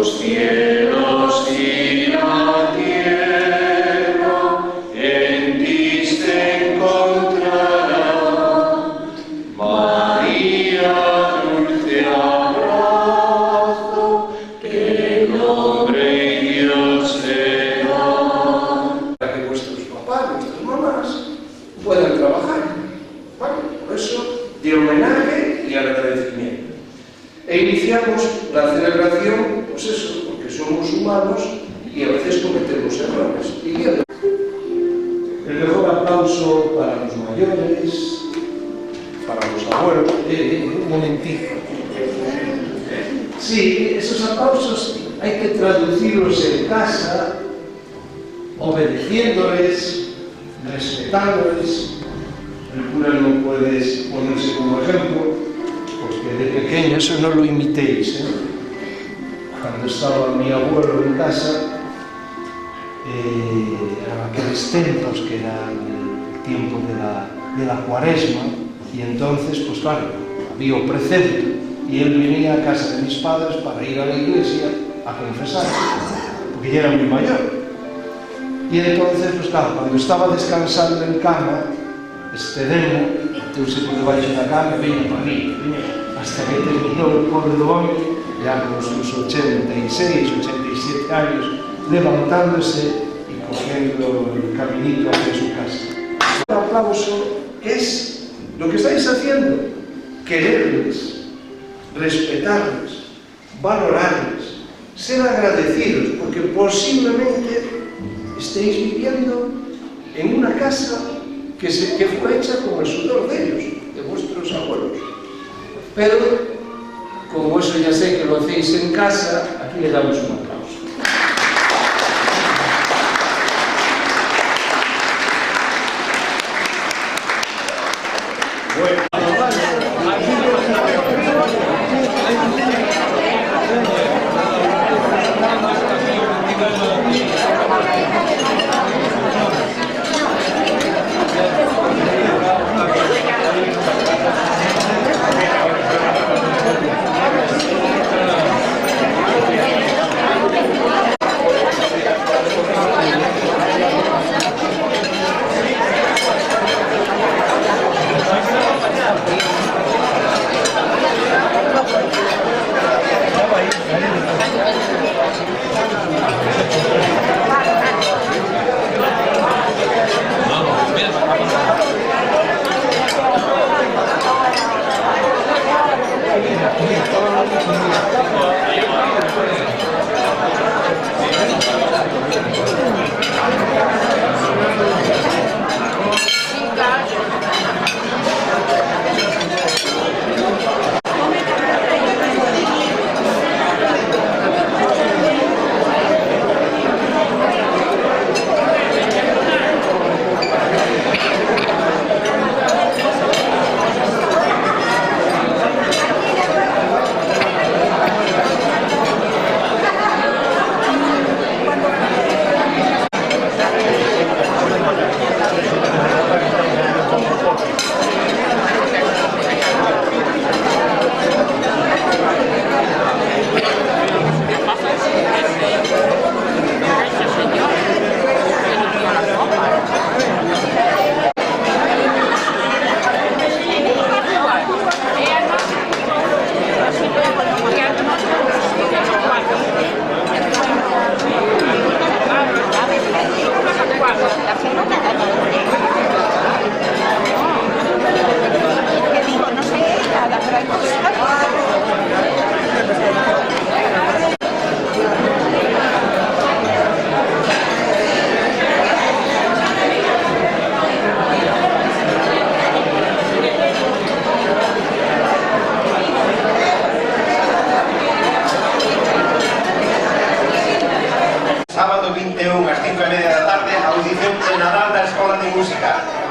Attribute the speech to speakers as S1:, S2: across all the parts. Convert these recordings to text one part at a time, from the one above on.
S1: los cielos y la tierra en ti se encontrarán. María, dulce abrazo, que nombre Dios será.
S2: Para que vuestros papás, vuestras mamás puedan trabajar. ¿Vale? Por eso, de homenaje y agradecimiento. E iniciamos la celebración, pues eso, porque somos humanos y a veces cometemos errores. El mejor aplauso para los mayores, para los abuelos. Un momentito. Sí, esos aplausos hay que traducirlos en casa, obedeciéndoles, respetándoles. El cura no puede ponerse como ejemplo, porque de pequeño eso no lo imitéis, ¿eh? Cuando estaba mi abuelo en casa, eran aquellos tempos que era el tiempo de la cuaresma, y entonces, pues claro, había un precepto, y él venía a casa de mis padres para ir a la iglesia a confesar, porque ya era muy mayor. Y entonces, pues claro, cuando estaba descansando en cama, este demo, entonces por debaixo da cama, veña para mí, hasta que terminó el pobre do home, ya con sus 86, 87 años, levantándose y cogiendo el caminito hacia su casa. Un aplauso es lo que estáis haciendo, quererles, respetarles, valorarles, ser agradecidos, porque posiblemente estéis viviendo en una casa que fue hecha con el sudor de ellos, de vuestros abuelos. Pero, como eso ya sé que lo hacéis en casa, aquí le damos un aplauso. Bueno.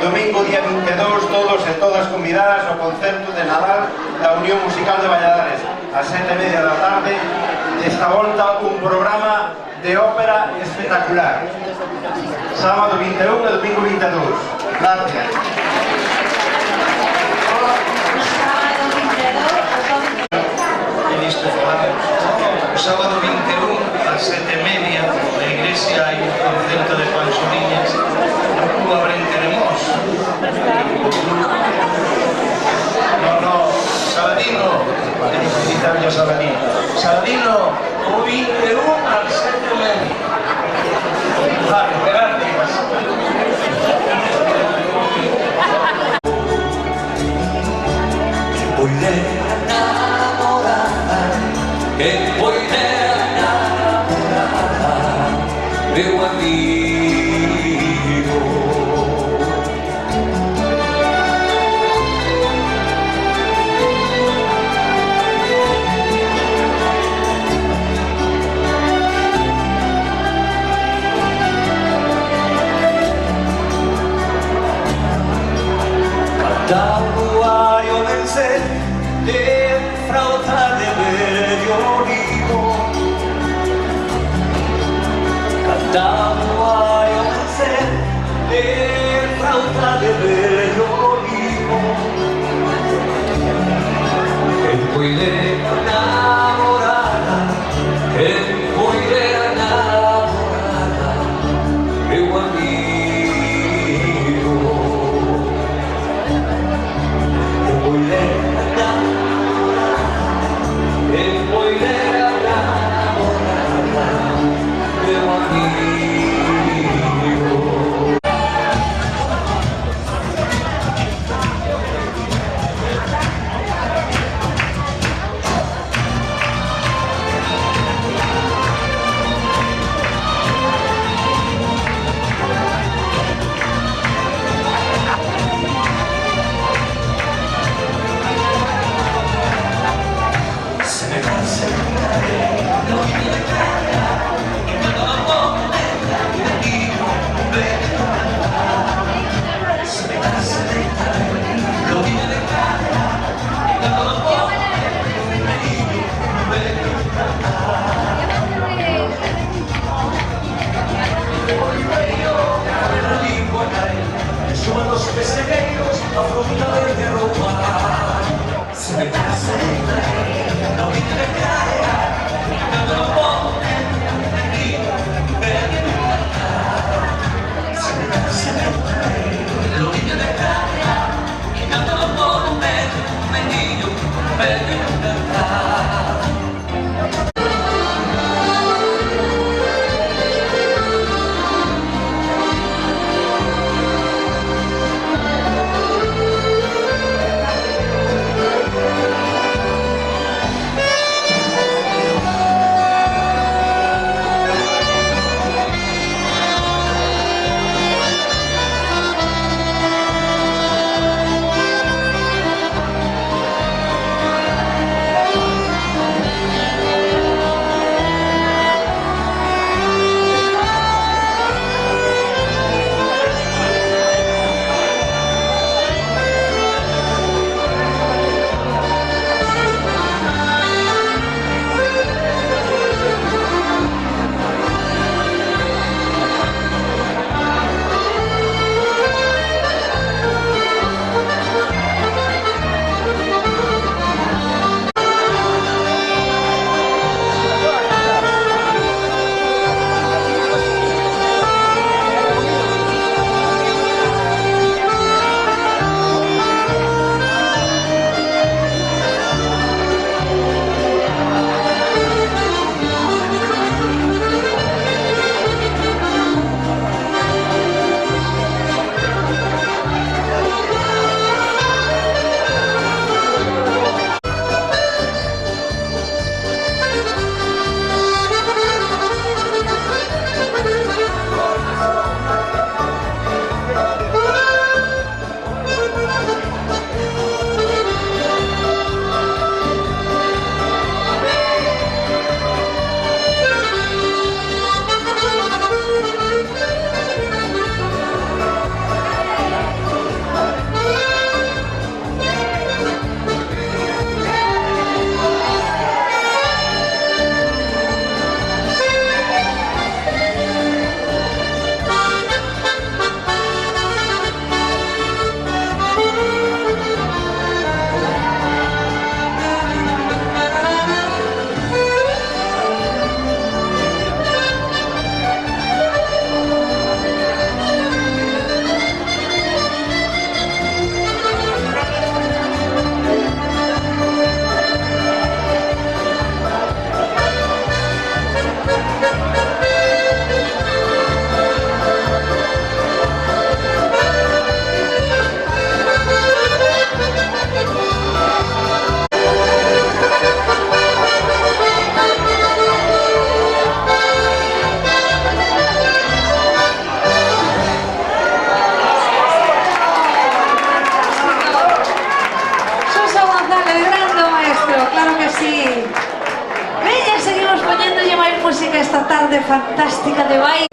S3: Domingo día 22, todos e todas convidadas ao concerto de Nadal da Unión Musical de Valladares a 7:30 da tarde. Desta volta un programa de ópera espectacular. Sábado 21 e domingo 22. Gracias.
S4: O sábado 21
S2: Caño Saladino. Saladino, o 21 al 7:30. Vale, gracias.
S4: Voy de enamorada, que voy de enamorada de un amigo. Tabuaio del ser de frauta de medio olivo. Tabuaio del ser de frauta de medio olivo. Que puede enamorada, que puede enamorada de un amigo.
S5: tarde fantástica de baile.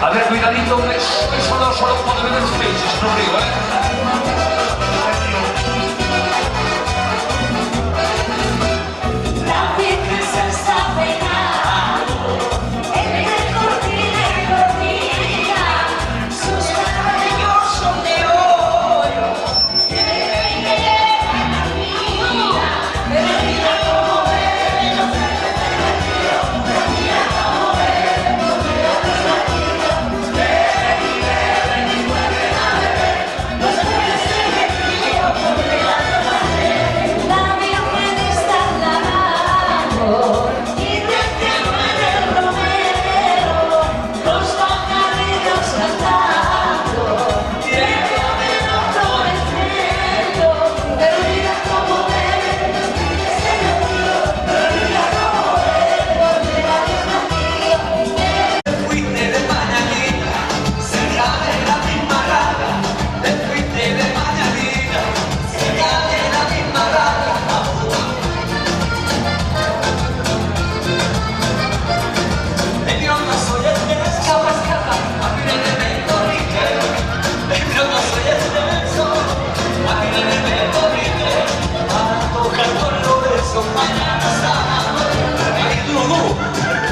S4: A ver, cuidadito, eso no solo puede ver los peixes, no río,
S6: La princesa está peinada, entre cortina y cortina, sus cabellos son de oro, que llegan a mira como beben los peces, mira como beben los peces.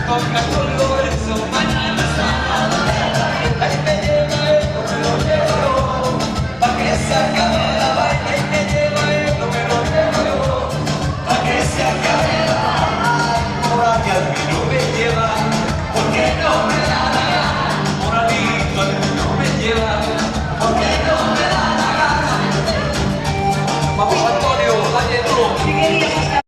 S4: toca con Lorenzo, mañana sábado, ahí me lleva él, no me lo llevo yo, pa' que se acabe la vaina, ahí me lleva él, no me lo llevo yo, pa' que se acabe la vaina, ahora que al fin no me lleva, porque no me da la gana, moradito al fin no me lleva, porque no me da la gana. Vamos Antonio, dale tú.
S5: ¿Qué querías?